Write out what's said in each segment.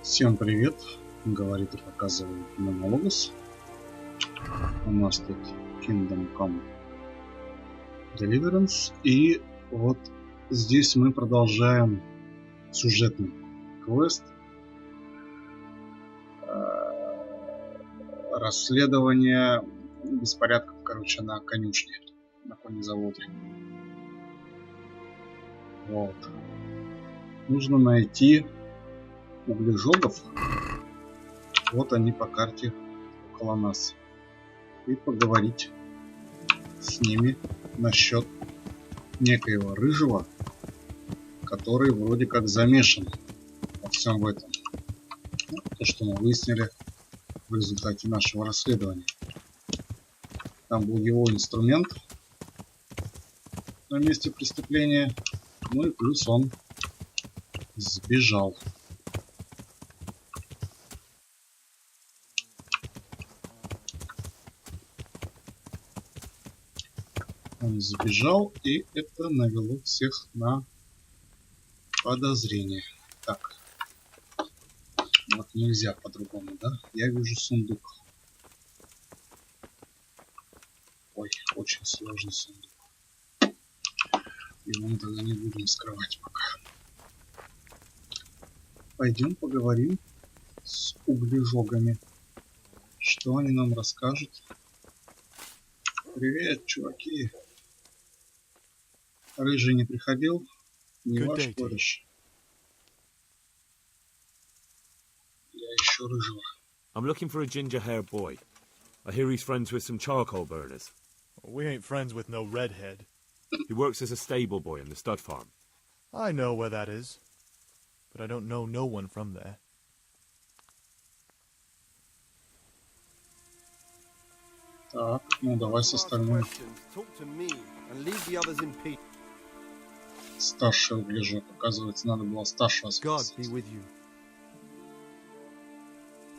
Всем привет, говорит и показывает Монологус. У нас тут Kingdom Come Deliverance. И вот здесь мы продолжаем сюжетный квест. Расследование беспорядков, на конюшне, на конезаводе. Вот. Нужно найти углежогов. Вот они по карте около нас. И поговорить с ними насчет некоего Рыжего, который вроде как замешан во всем этом. То, что мы выяснили в результате нашего расследования. Там был его инструмент на месте преступления. Ну и плюс он сбежал. Он сбежал, и это навело всех на подозрение. Так. Вот нельзя по-другому, да? Я вижу сундук. Ой, очень сложный сундук. Его мы тогда не будем скрывать пока. Пойдем поговорим с углежогами. Что они нам расскажут? Привет, чуваки. Рыжий не приходил? Не ваш кореш? Я ищу Рыжего. I'm looking for a ginger-haired boy. I hear he's friends with some charcoal burners. We ain't friends with no redhead. He works as a stable boy in the stud farm. I know where that is, but I don't know no one from there. Так, ну давай с остальными. Старший углежок. Оказывается, надо было старшего спросить.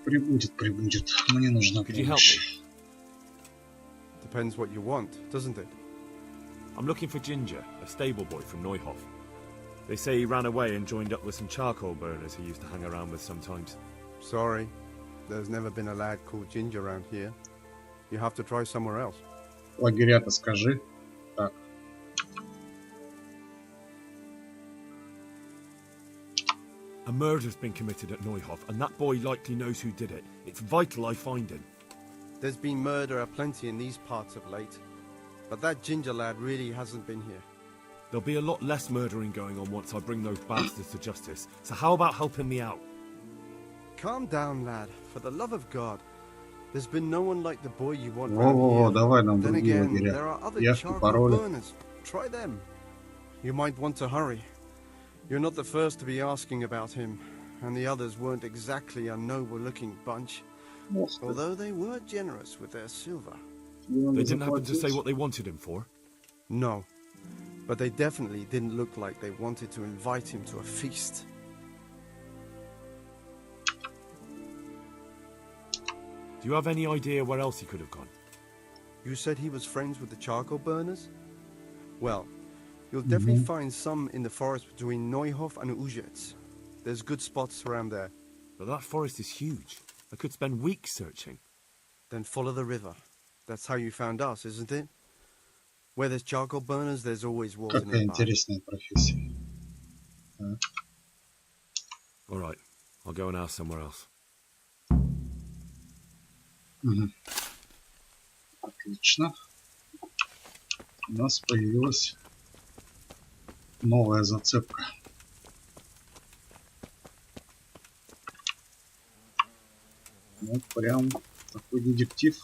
Прибудет. Мне нужна помощь. Depends what you want, doesn't it? I'm looking for Ginger, a stable boy from Nойхофе. They say he ran away and joined up with some charcoal burners he used to hang around with sometimes. Sorry, there's never been a lad called Ginger around here. You have to try somewhere else. Лагеря-то скажи. Так. A murder's been committed at Nойхофе, and that boy likely knows who did it. It's vital I find him. There's been murder aplenty in these parts of late, but that Ginger lad really hasn't been here. There'll be a lot less murdering going on once I bring those bastards to justice, so how about helping me out? Calm down, lad, for the love of God. There's been no one like the boy you want Во-во-во, around давай нам here. Then другие again, лагеря. there are other Явки, charcoal пароли. burners. Try them. You might want to hurry. You're not the first to be asking about him, and the others weren't exactly a noble-looking bunch, although they were generous with their silver. They didn't happen to say what they wanted him for? No, but they definitely didn't look like they wanted to invite him to a feast. Do you have any idea where else he could have gone? You said he was friends with the charcoal burners? Well, you'll definitely find some in the forest between Nojhof and Uzhets. There's good spots around there. But that forest is huge. I could spend weeks searching. Then follow the river. That's how you found us, isn't it? Where there's charcoal burners, there's always water Какая nearby. интересная профессия. Так. All right, I'll go and ask somewhere else. Угу. Отлично. У нас появилась новая зацепка. Вот прям такой детектив.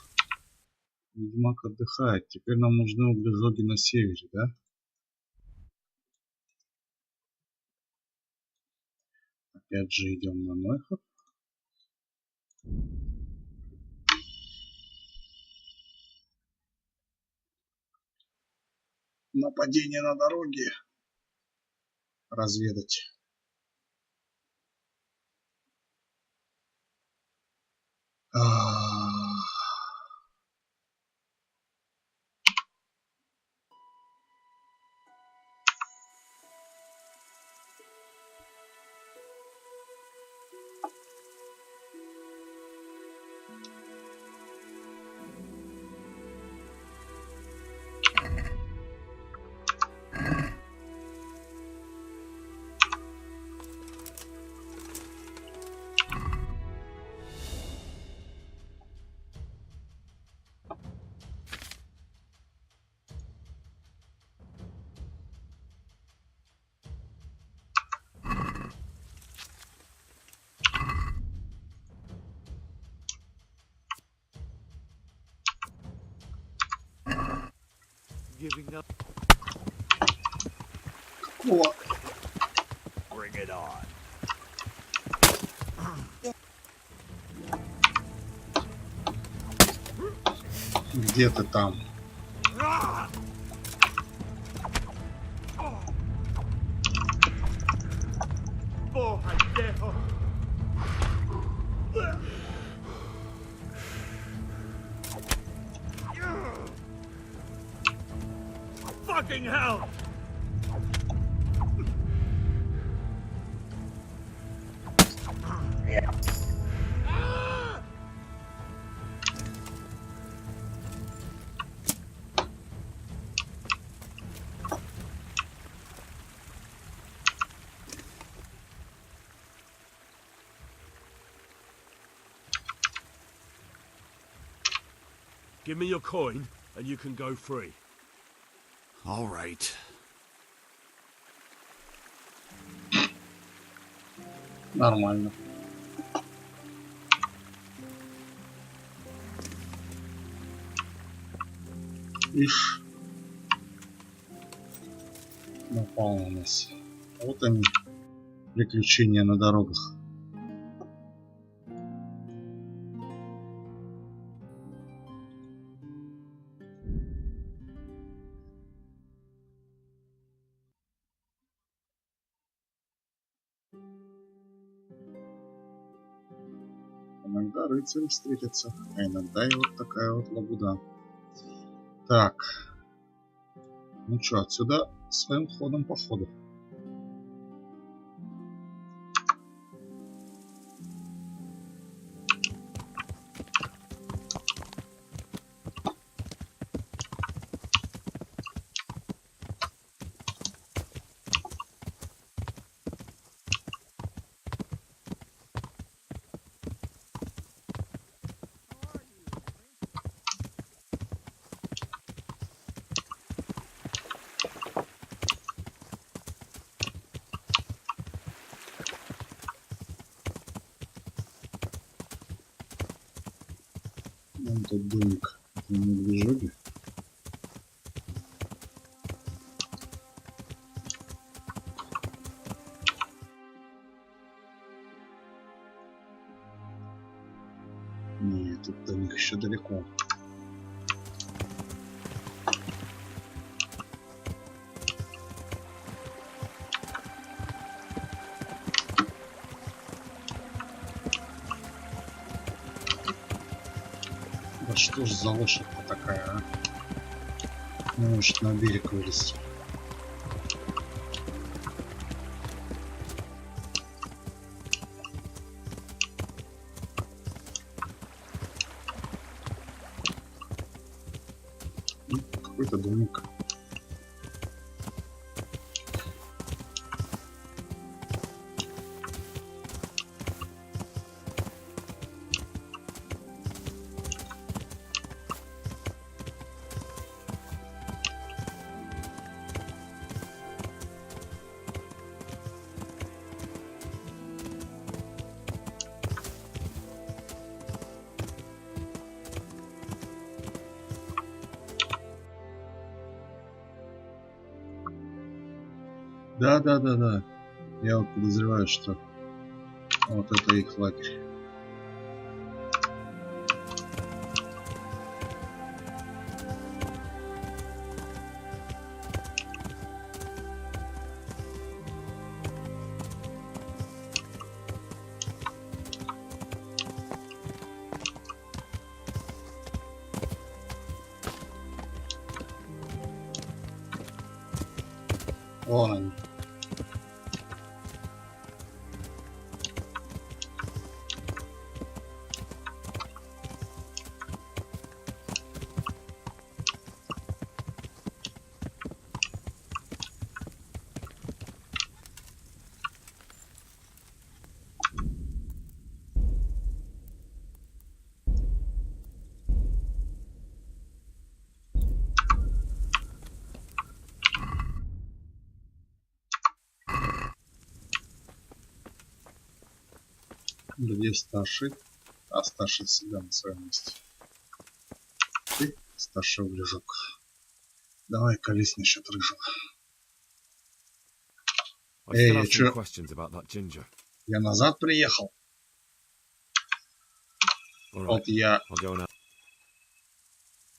Ведьмак отдыхает. Теперь нам нужны углежоги на севере, да? Опять же идем на Нойхофе. Нападение на дороге. Разведать. Giving up. О, Bring it on. где ты там? Fucking hell! Give me your coin, and you can go free. All right. Нормально. Ишь. Напал на нас. Вот они. Приключения на дорогах. Иногда рыцари встретятся, а иногда и вот такая вот лабуда. Так. Ну что, отсюда своим ходом по ходу. Вон тот домик. Это медвежоги. Нет, тут до них еще далеко. Да что ж за лошадь-то такая, а? Не может на берег вылезти. Какой-то домик. Да. Я вот подозреваю, что вот это их лагерь. Вон они. Где старший? А старший всегда на своем месте. Ты старший углежок. Давай колись насчет рыжего. Эй, чё? Я назад приехал. Вот я...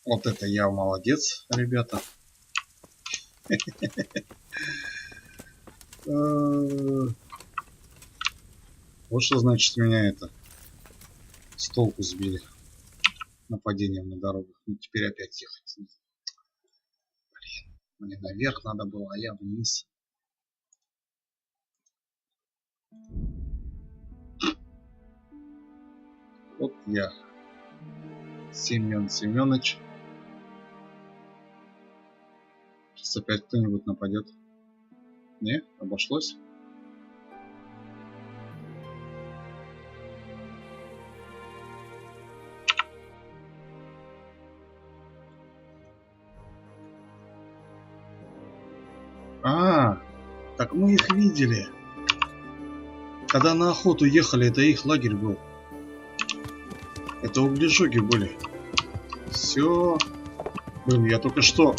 Вот это я молодец, ребята. Вот что значит меня это с толку сбили нападением на дорогах. Ну теперь опять ехать. Блин, мне наверх надо было, а я вниз. Вот я, Семен Семенович. Сейчас опять кто-нибудь нападет. Не, обошлось. Так мы их видели. Когда на охоту ехали, это их лагерь был. Это углежоги были. Все. Блин, я только что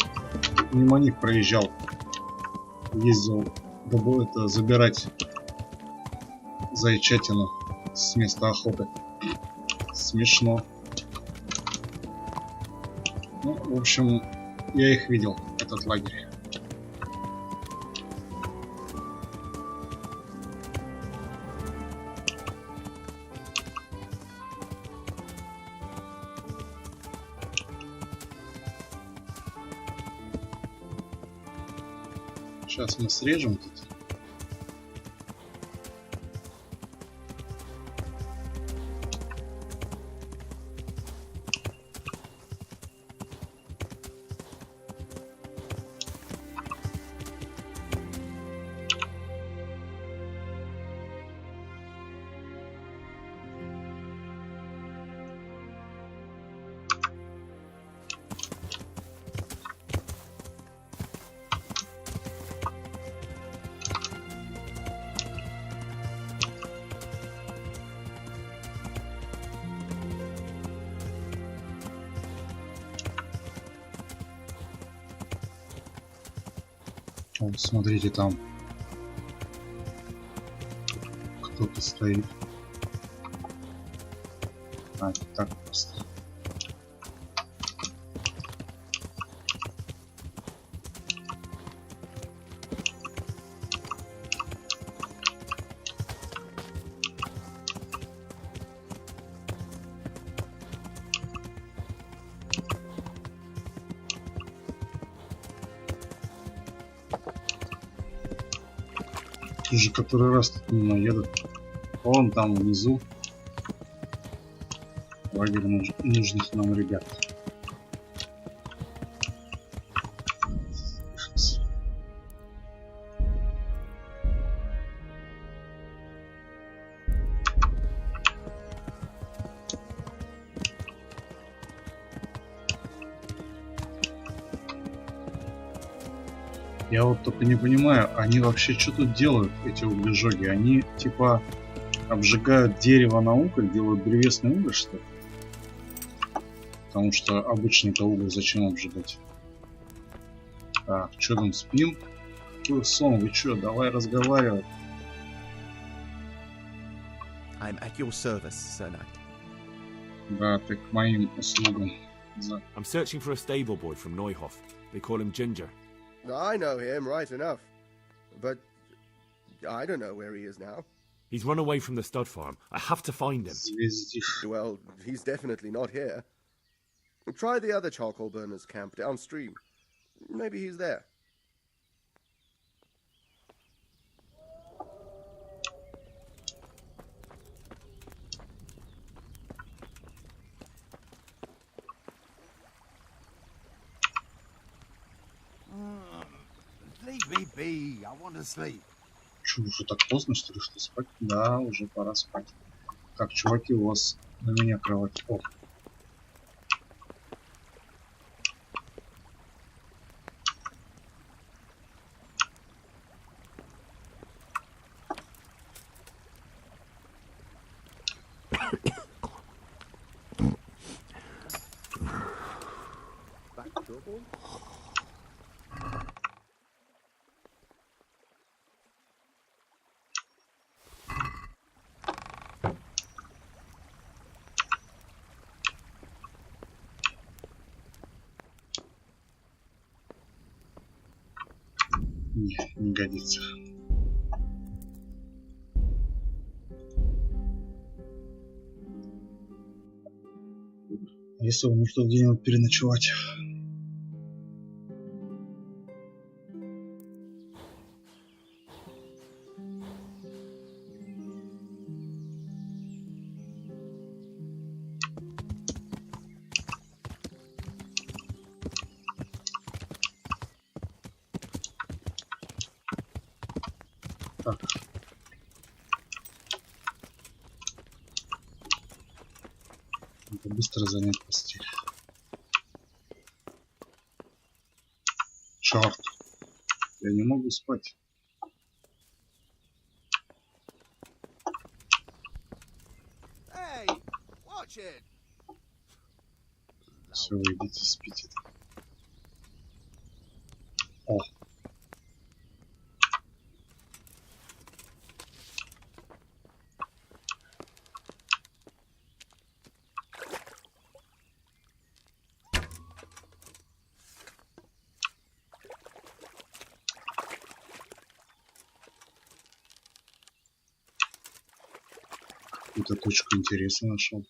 мимо них проезжал. Ездил, дабы это забирать зайчатину с места охоты. Смешно. Ну, в общем, я их видел, этот лагерь. Сейчас мы срежем тут. Вон, смотрите, там кто-то стоит. А, это так просто. Уже который раз тут мимо едут. Вон там внизу лагерь нужных нам ребят. Я вот только не понимаю, они вообще что тут делают, эти углежоги? Они типа обжигают дерево на уголь, делают древесный уголь, что ли? Потому что обычный-то уголь зачем обжигать? Так, что там, спим? Какой сон, вы что, давай разговаривать. I'm at your service, Sir Knight. Да, ты к моим услугам. I'm searching for a stable boy from Nойхофе. They call him Ginger. I know him right enough, but I don't know where he is now. He's run away from the stud farm. I have to find him. Well, he's definitely not here. Try the other charcoal burners camp downstream. Maybe he's there. Leave me be. I want to sleep. Чё, уже так поздно, что ли, что спать? Да, уже пора спать. Так, чуваки, у вас на меня кровать. О. Не годится. Если у них тут где-нибудь переночевать. Так. Надо быстро занять постель. Черт. Я не могу спать. Hey, watch it. Все, вы идите спите. О. Какую-то точку интереса нашел.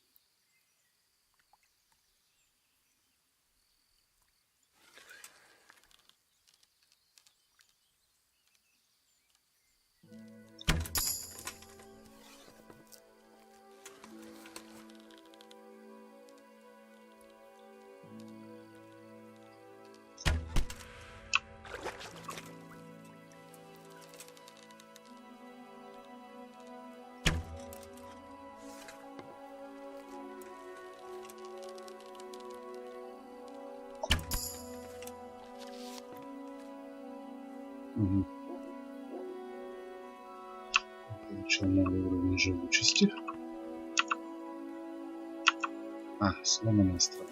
Угу. Получил новый уровень живучести. Сломанная страна.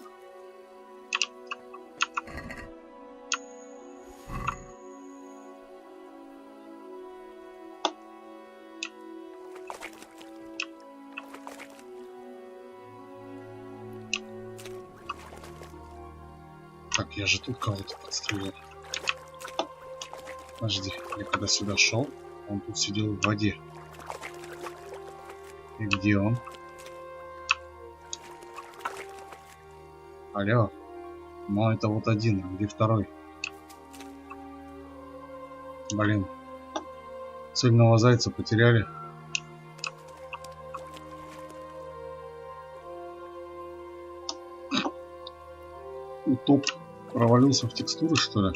Так, я же тут кого-то подстрелил. Подожди, я когда сюда шел, он тут сидел в воде. И где он? Алло. Ну это вот один, а где второй? Блин. Цельного зайца потеряли. Топ провалился в текстуры, что ли?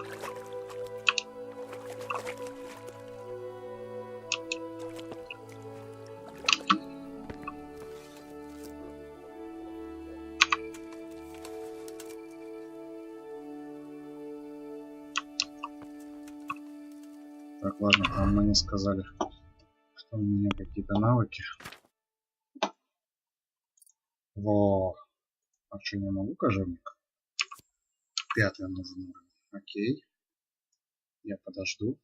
Так, ладно, там мне сказали, что у меня какие-то навыки. Во. А что, не могу кожевник? 5-й нужен. Окей. Я подожду.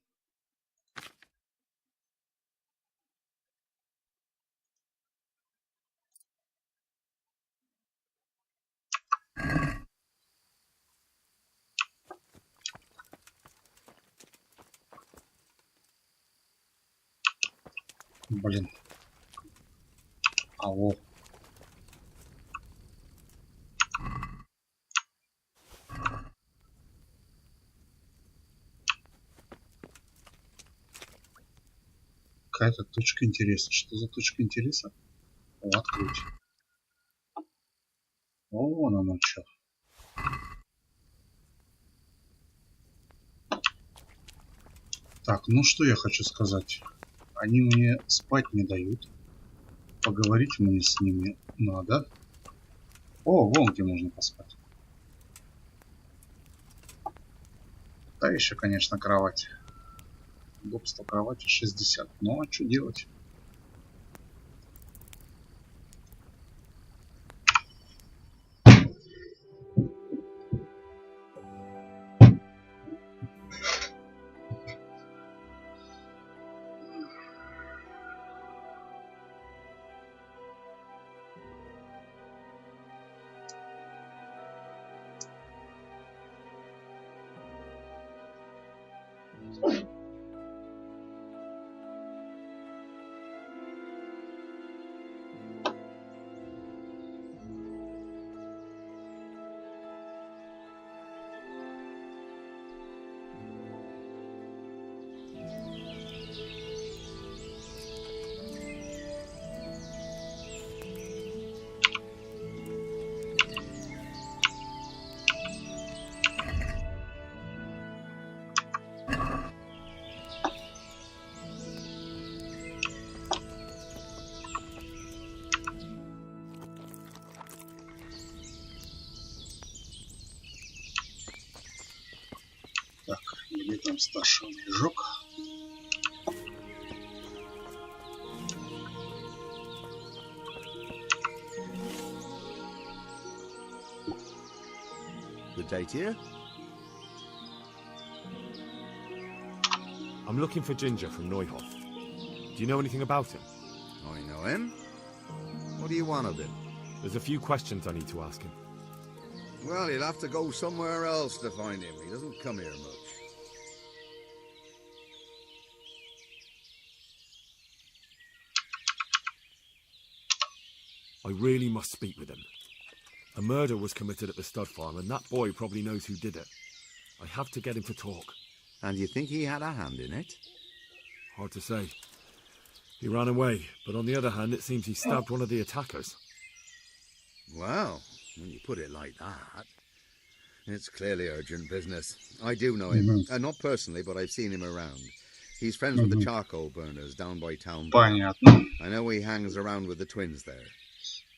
Блин. Алло. Какая-то точка интереса. Что за точка интереса? О, открыть. О, вон оно что. Так, ну что я хочу сказать. Они мне спать не дают. Поговорить мне с ними надо. О, вон где можно поспать. Да, еще, конечно, кровать. Удобство кровати 60. Ну, а что делать? Совсем старший движок. The date here? I'm looking for Ginger from Nойхофе. Do you know anything about him? I know him. What do you want of him? There's a few questions I need to ask him. Well, you'll have to go somewhere else to find him. He doesn't come here much. I really must speak with him. A murder was committed at the stud farm, and that boy probably knows who did it. I have to get him to talk. And you think he had a hand in it? Hard to say. He ran away, but on the other hand, it seems he stabbed one of the attackers. Well, when you put it like that, it's clearly urgent business. I do know him. Not personally, but I've seen him around. He's friends with the charcoal burners down by town. Понятно. I know he hangs around with the twins there.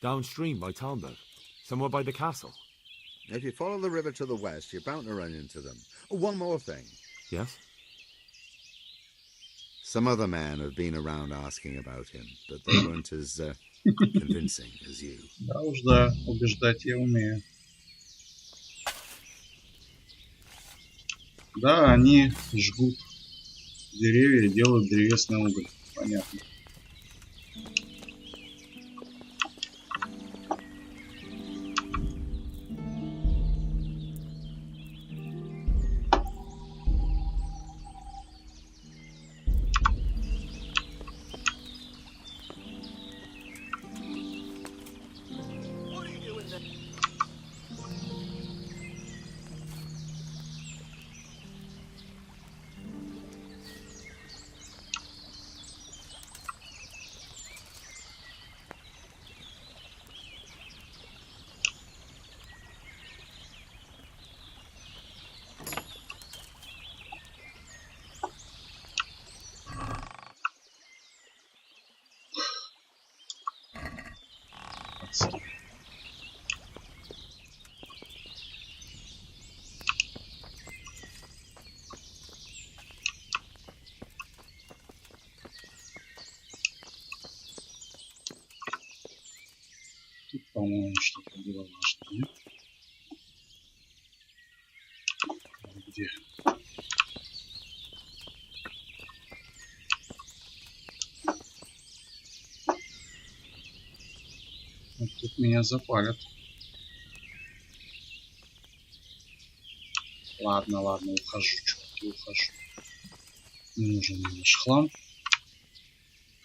Downstream by Townburg, somewhere by the castle. If you follow the river to the west, you're bound to run into them. Oh, one more thing. Yes? Some other men have been around asking about him, but they weren't as convincing as you. Да уж да, убеждать я умею. Да, они жгут деревья и делают древесный уголь. Понятно. Тут, по-моему, что-то было важно, нет? Где? Вот тут меня запалят. Ладно, ладно, ухожу, чуваки, ухожу. Не нужен мне наш хлам.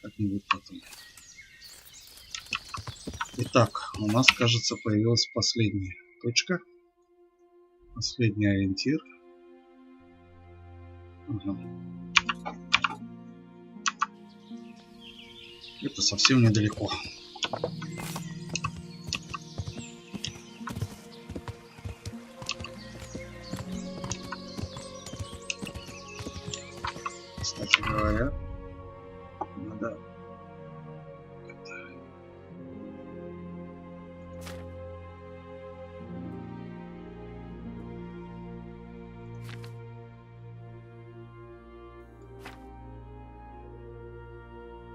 Как-нибудь потом. Итак, у нас, кажется, появилась последняя точка. Последний ориентир. Ага. Это совсем недалеко. Кстати говоря, надо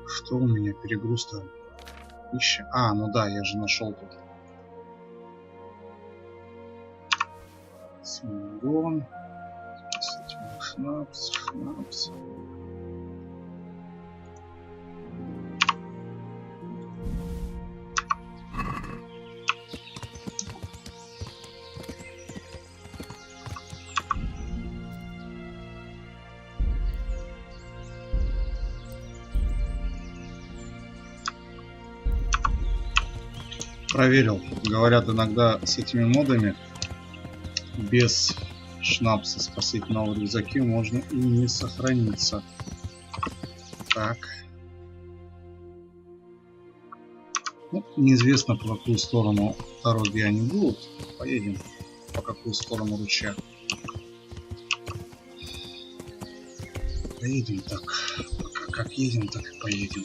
что у меня перегруз-то? Пища. А, ну да, я же нашел тут. Самогон. Шнапс, шнапс. Проверил. Говорят, иногда с этими модами без шнапса спасительного в рюкзаке можно и не сохраниться. Так. Ну, неизвестно, по какую сторону дороги они будут. Поедем по какую сторону ручья. Поедем так. Пока как едем, так и поедем.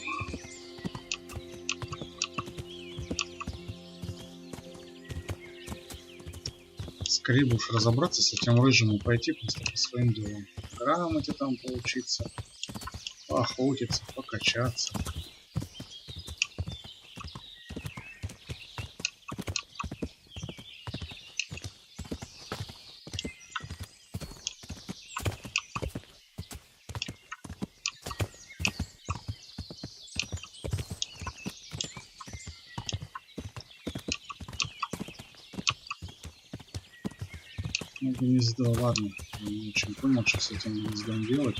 Скорее бы уж разобраться с этим рыжим и пойти просто по своим делам. грамоте там поучиться, поохотиться, покачаться. Гнездо, ладно, я не очень понял, что с этим гнездом делать.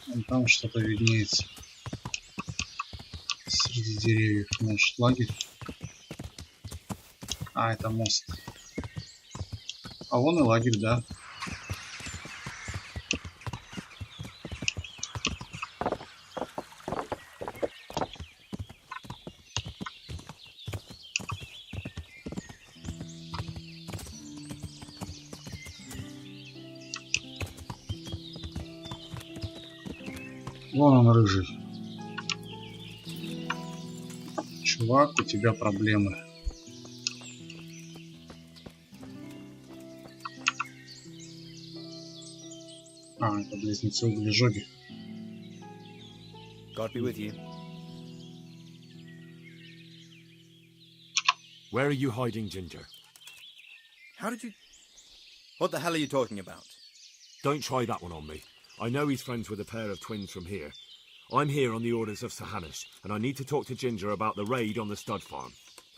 Вон там что-то виднеется среди деревьев. Может, лагерь? А, это мост. А вон и лагерь, да. Вон он, рыжий. Чувак, у тебя проблемы. А, это близнецы-углежоги. God be with you. Where are you hiding, Ginger? How did you... What the hell are you talking about? Don't try that one on me. I know he's friends with a pair of twins from here. I'm here on the orders of Sir Hanush, and I need to talk to Ginger about the raid on the stud farm.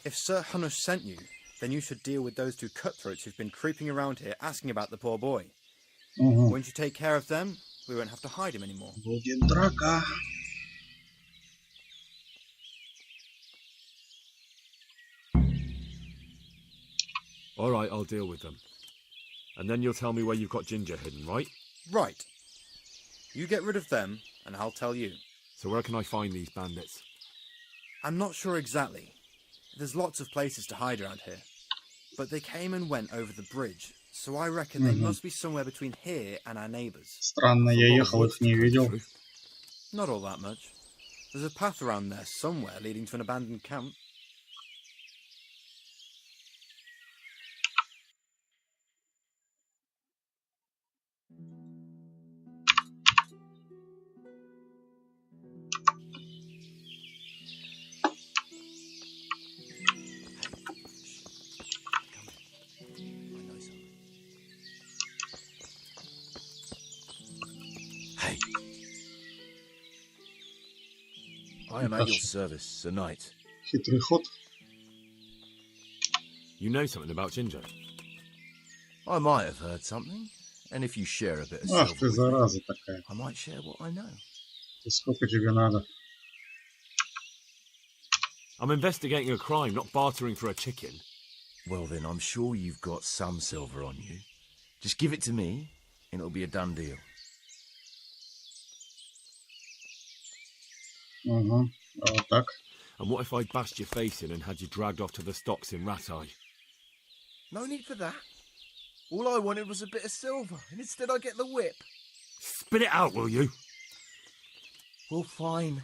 If Sir Hanush sent you, then you should deal with those two cutthroats who've been creeping around here asking about the poor boy. Won't you take care of them? We won't have to hide him anymore. Будет драка. All right, I'll deal with them. And then you'll tell me where you've got Ginger hidden, right? Right. You get rid of them, and I'll tell you. So where can I find these bandits? I'm not sure exactly. There's lots of places to hide around here. But they came and went over the bridge, so I reckon they must be somewhere between here and our neighbours. Странно, я ехал, их не видел. Not all that much. There's a path around there somewhere leading to an abandoned camp. I am at your service, Sir Knight. Хитрый ход. You know something about Ginger? I might have heard something, and if you share a bit of Ах silver ты, with me, зараза такая. I might share what I know. Ты сколько тебе надо? I'm investigating a crime, not bartering for a chicken. Well then, I'm sure you've got some silver on you. Just give it to me, and it'll be a done deal. Угу. А вот так. And what if I bashed your face in and had you dragged off to the stocks in Ratai? No need for that. All I wanted was a bit of silver, and instead I get the whip. Spit it out, will you? Well, fine.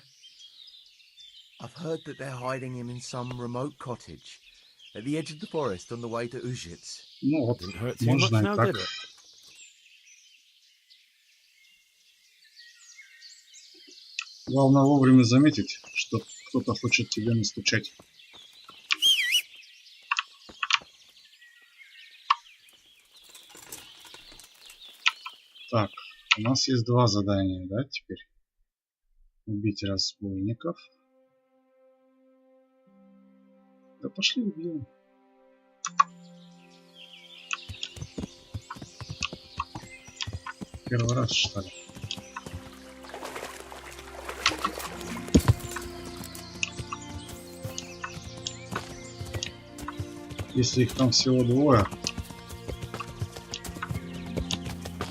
I've heard that they're hiding him in some remote cottage at the edge of the forest on the way to Ujits. Ну вот, Didn't hurt too much можно и now, так. did it? Главное вовремя заметить, что кто-то хочет тебе настучать. Так, у нас есть два задания, да, теперь? Убить разбойников. Да пошли убьем. Первый раз, что ли? Если их там всего двое.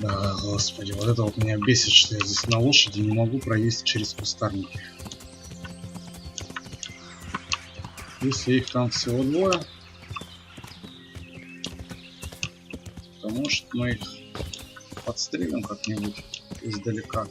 Да, господи, вот это вот меня бесит, что я здесь на лошади не могу проехать через кустарники. Если их там всего двое, то может мы их подстрелим как-нибудь издалека.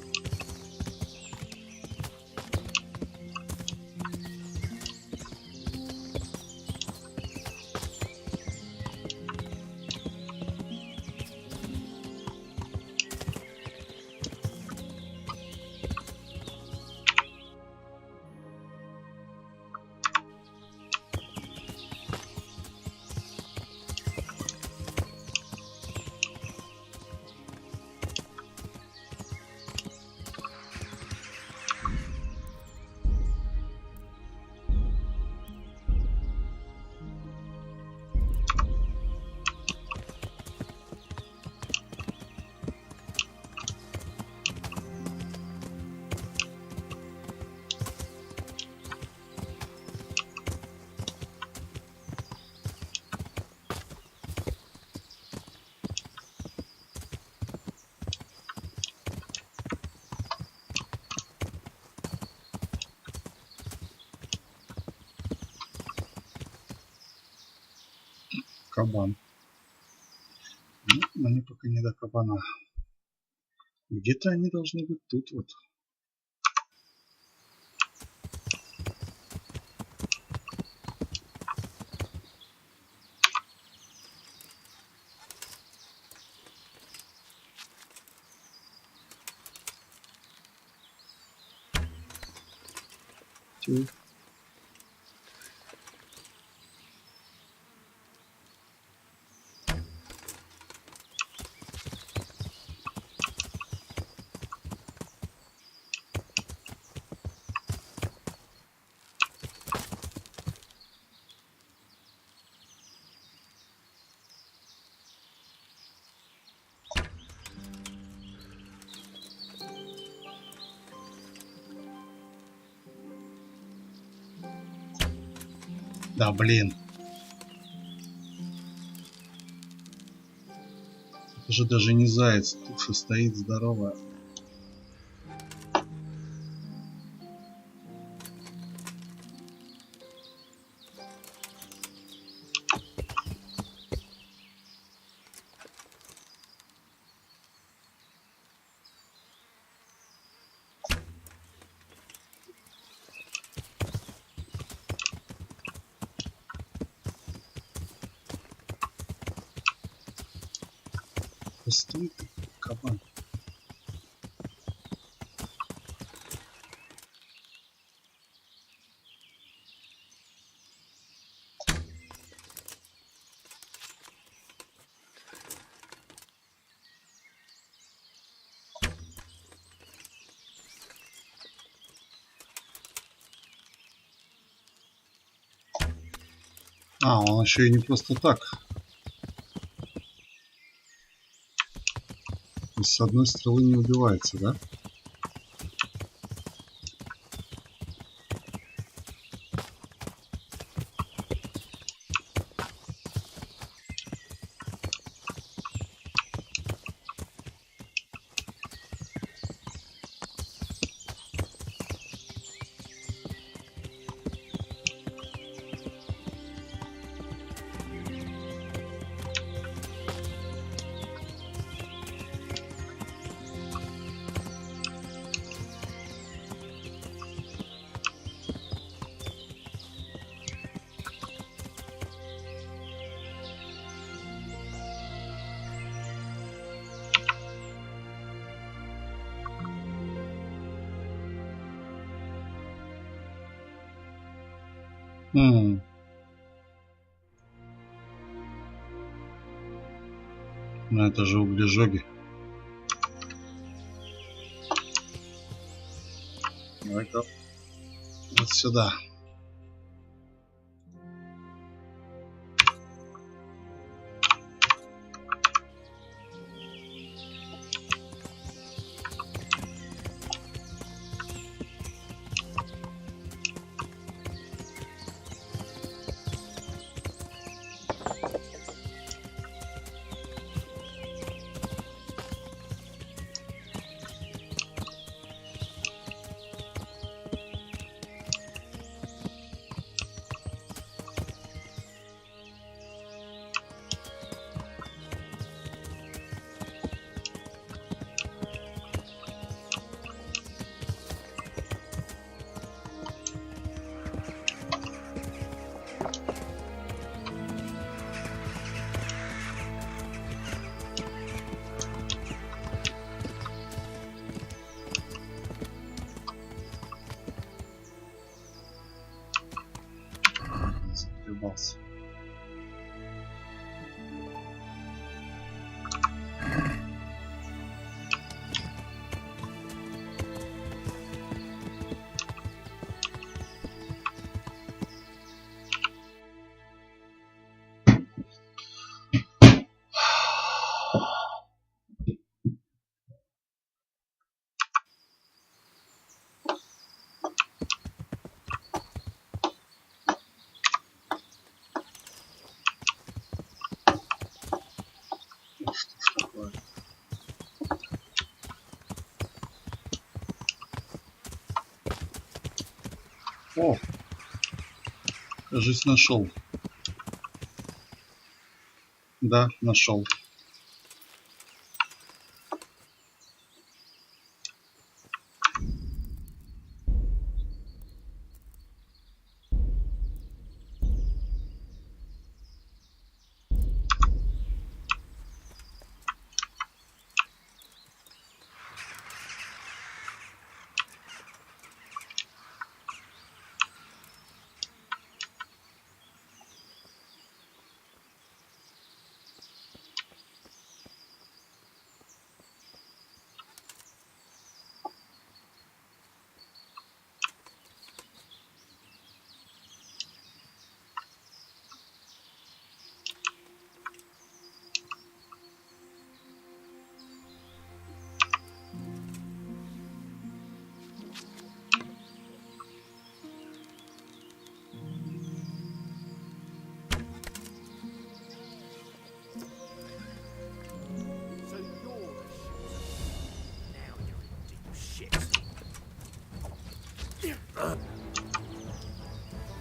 кабан. Но мне пока не до кабана. Где-то они должны быть тут вот. Тю. Да блин. Это же даже не заяц, туша стоит здоровая. Стоит кабан. А, он еще и не просто так. То есть с одной стрелы не убивается, да? Ну это же углежоги. Давай-ка вот сюда. Заколебался. О, кажется, нашел. Да, нашел.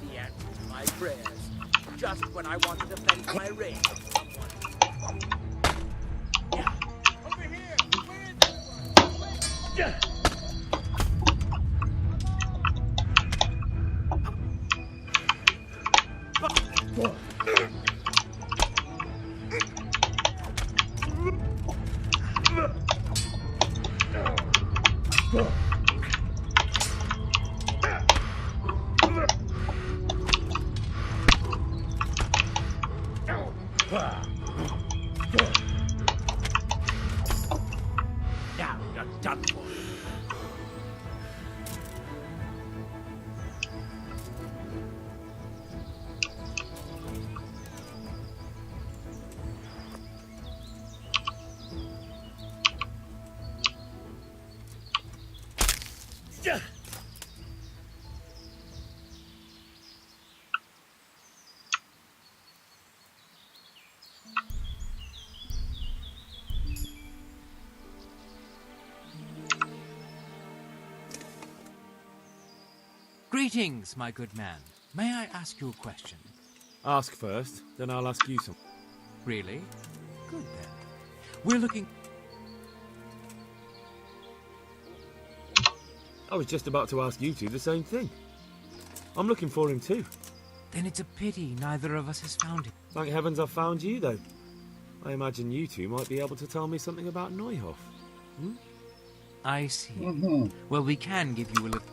He answered my prayers just when I wanted to vent my rage on someone. Over here! Where is everyone? Now you're done for. Greetings, my good man. May I ask you a question? Ask first, then I'll ask you some. Really? Good then. We're looking... I was just about to ask you two the same thing. I'm looking for him too. Then it's a pity neither of us has found him. Thank heavens I've found you, though. I imagine you two might be able to tell me something about Nойхофе. Hmm? I see. Угу. Well, we can give you a look.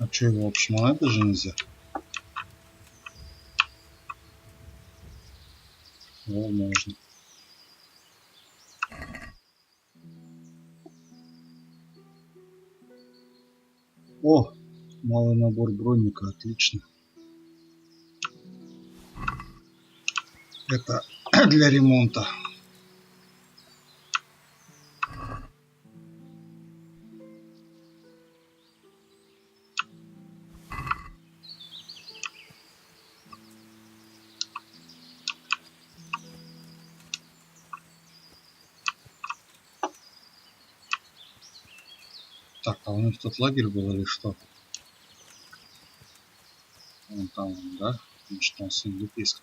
А что его обшмонать даже нельзя? О, можно. О, малый набор броника, отлично. Это для ремонта. Так, а у них тут лагерь был или что? Вон там, да? Может, там сундук есть.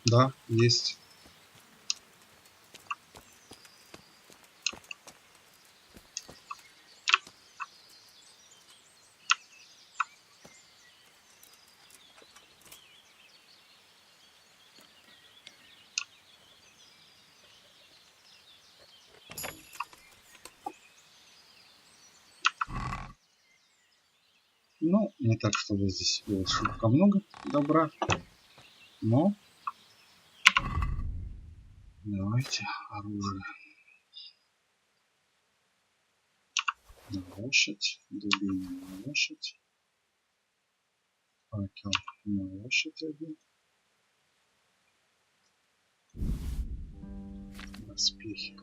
Да, есть. Ну, не так, чтобы здесь было шибко много добра, но давайте оружие. На лошадь, дубина на лошадь, факел на лошадь один. Доспехи.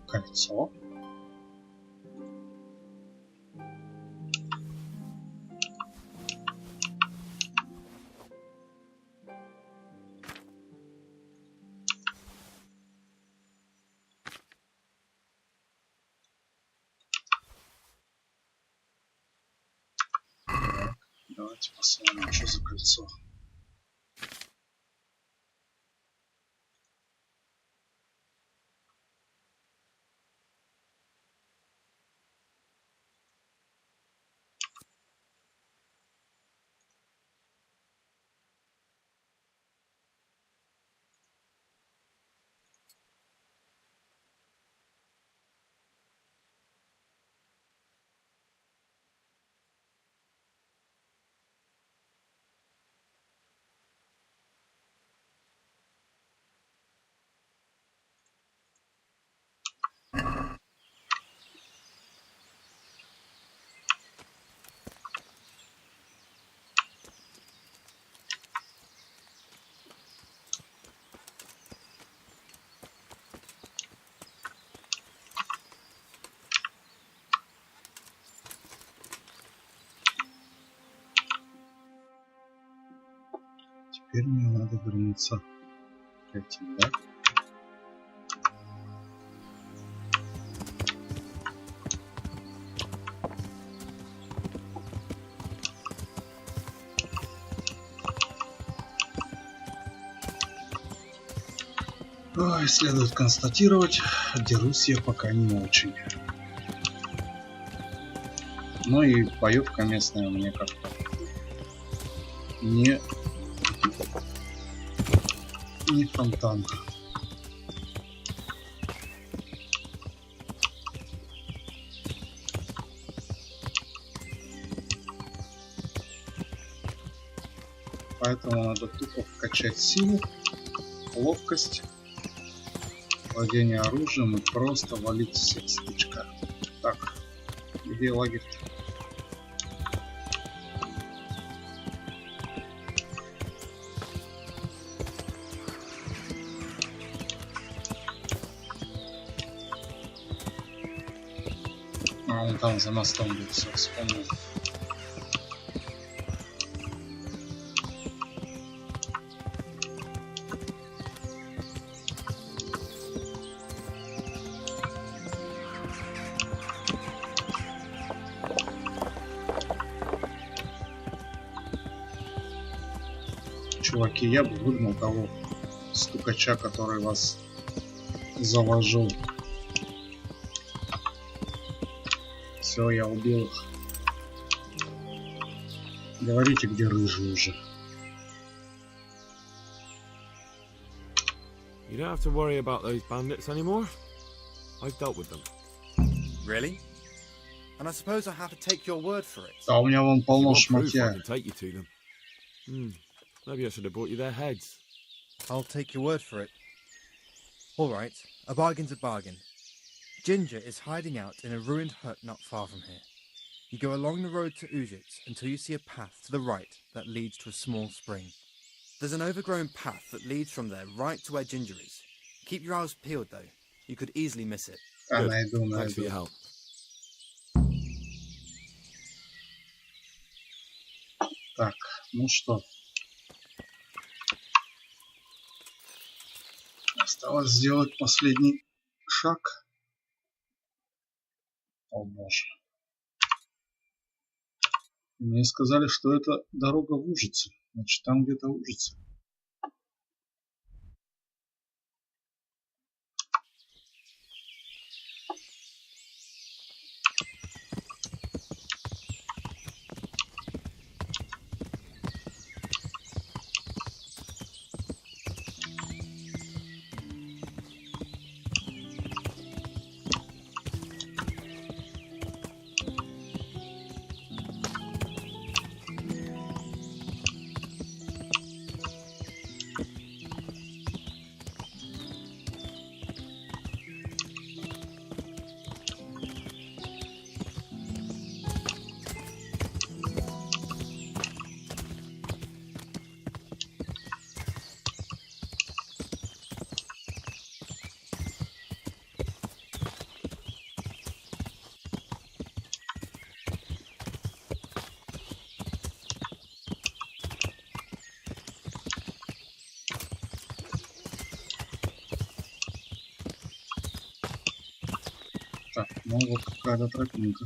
Кольцо. Давайте посмотрим, что за кольцо. Теперь мне надо вернуться к этим, да? Ой, следует констатировать, дерусь я пока не очень. Ну и боевка местная мне как-то не фонтан. Поэтому надо тупо вкачать силу, ловкость, владение оружием и просто валить всех с тычка. Так, где лагерь? Он там за мостом был, все вспомнил. Чуваки, я бы выгнал того стукача, который вас заложил. Все, я убил их. Говорите, где Рыжий уже. You don't have to worry about those bandits anymore. I've dealt with them. Really? And I suppose I have to take your word for it. А у меня вон полно I шматья. can take you to them. Maybe I should have brought you their heads. I'll take your word for it. All right, a bargain's a bargain. Ginger is hiding out in a ruined hut not far from here. You go along the road to Ujits until you see a path to the right that leads to a small spring. There's an overgrown path that leads from there right to where Ginger is. Keep your eyes peeled though. You could easily miss it. Good. Найду. Thanks for your help. Так, ну что. Осталось сделать последний шаг. О боже. Мне сказали, что это дорога в Ужице. Значит, там где-то Ужице. Так, ну вот какая-то тропинка.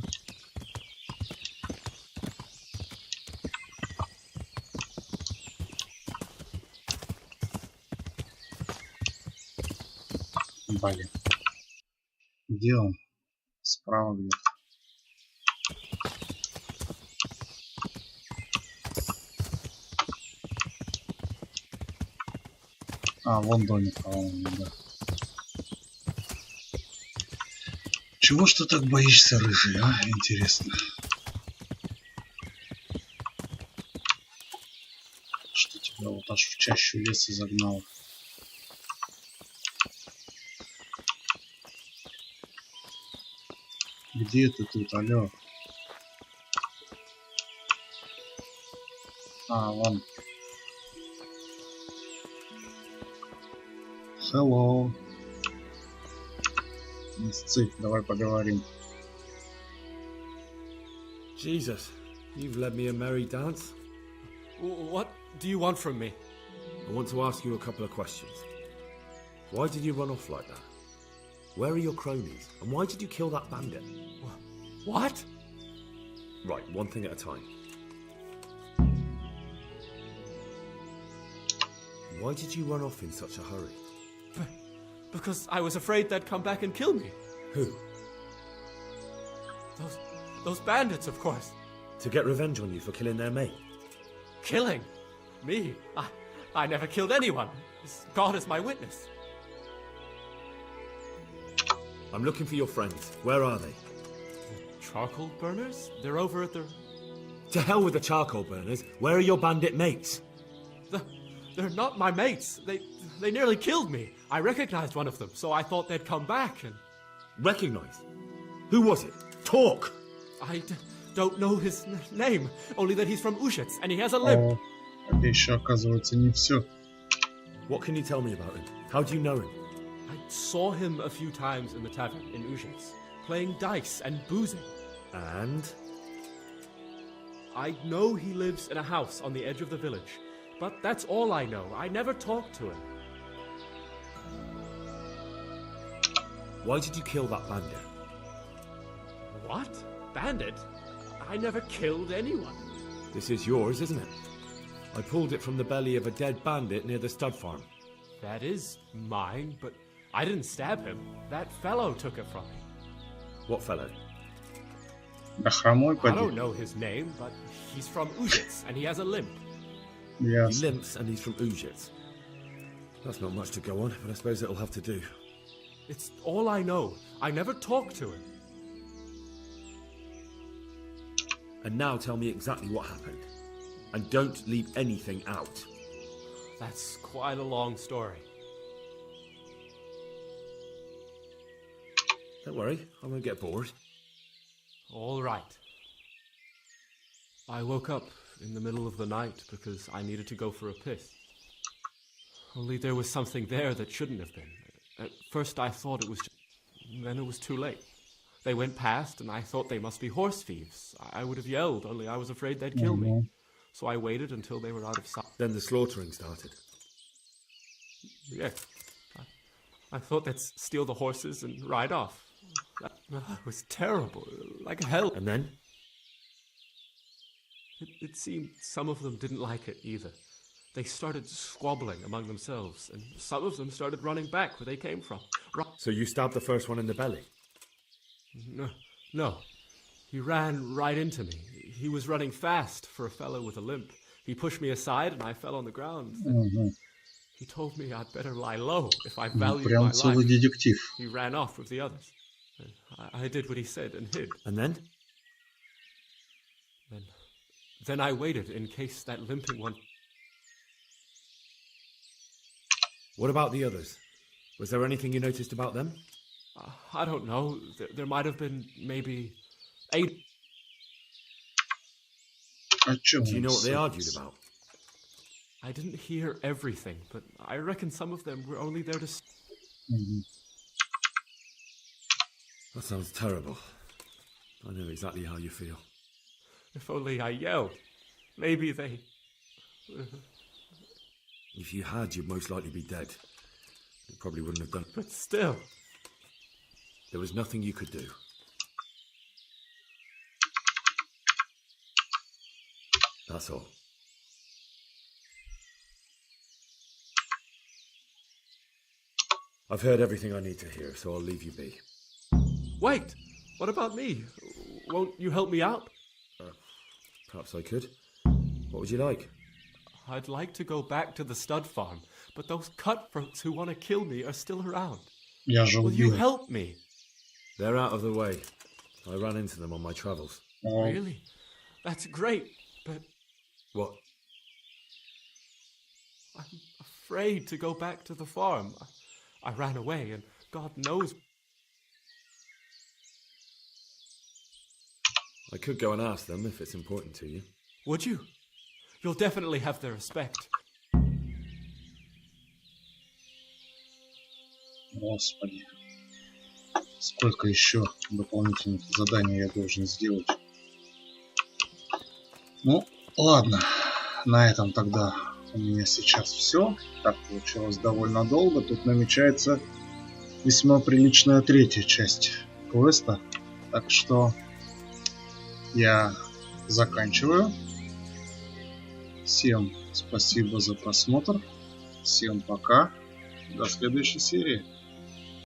Блин. Где он? Справа где-то. А, вон домик, по-моему, да. Чего ж ты так боишься, Рыжий, а? Интересно. Что тебя вот аж в чащу леса загнало? Где ты тут, алло? А, вон. Hello. Сцик, давай поговорим. Jesus, you've led me a merry dance. What do you want from me? I want to ask you a couple of questions. Why did you run off like that? Where are your cronies? And why did you kill that bandit? What? Right, one thing at a time. Why did you run off in such a hurry? Because I was afraid they'd come back and kill me. Who? Those bandits, of course. To get revenge on you for killing their mate? Killing? Me? I never killed anyone. God is my witness. I'm looking for your friends. Where are they? Charcoal burners? They're over at the... To hell with the charcoal burners. Where are your bandit mates? They're not my mates. They nearly killed me. I recognized one of them, so I thought they'd come back and... Recognized? Who was it? Talk! I don't know his name, only that he's from Ushets, and he has a limp. Это еще, оказывается, не все. What can you tell me about him? How do you know him? I saw him a few times in the tavern in Ushets, playing dice and boozing. And? I know he lives in a house on the edge of the village, but that's all I know. I never talked to him. Why did you kill that bandit? What? Bandit? I never killed anyone. This is yours, isn't it? I pulled it from the belly of a dead bandit near the stud farm. That is mine, but I didn't stab him. That fellow took it from me. What fellow? Да хромой I поди. don't know his name, but he's from Ushets, and he has a limp. He Ясно. limps and he's from Ushets. That's not much to go on, but I suppose it'll have to do. It's all I know. I never talked to him. And now tell me exactly what happened. And don't leave anything out. That's quite a long story. Don't worry, I won't get bored. All right. I woke up in the middle of the night because I needed to go for a piss. Only there was something there that shouldn't have been. At first I thought it was then it was too late. They went past and I thought they must be horse thieves. I would have yelled, only I was afraid they'd kill me. So I waited until they were out of sight. Then the slaughtering started. Yes. I thought they'd steal the horses and ride off. That was terrible, like hell. And then? It seemed some of them didn't like it either. They started squabbling among themselves, and some of them started running back where they came from. So you stabbed the first one in the belly? No. He ran right into me. He was running fast for a fellow with a limp. He pushed me aside and I fell on the ground. He told me I'd better lie low if I valued my Прям целый life. детектив. He ran off with the others. I did what he said and hid. And then? Then I waited in case that limping one... What about the others? Was there anything you noticed about them? I don't know. There might have been maybe 8. О чем Do you он know what they ссорится? argued about? I didn't hear everything, but I reckon some of them were only there to... That sounds terrible. I know exactly how you feel. If only I yelled. Maybe they... If you had, you'd most likely be dead. You probably wouldn't have done. But still... There was nothing you could do. That's all. I've heard everything I need to hear, so I'll leave you be. Wait! What about me? Won't you help me out? Perhaps I could. What would you like? I'd like to go back to the stud farm, but those cutthroats who want to kill me are still around. Will you help me? They're out of the way. I ran into them on my travels. Really? That's great, but... What? I'm afraid to go back to the farm. I ran away, and God knows... I could go and ask them if it's important to you. Would you? You'll definitely have their respect. Господи. Сколько еще дополнительных заданий я должен сделать? Ну, ладно. На этом тогда у меня сейчас все. Так получилось довольно долго. Тут намечается весьма приличная третья часть квеста. Так что я заканчиваю. Всем спасибо за просмотр. Всем пока. До следующей серии.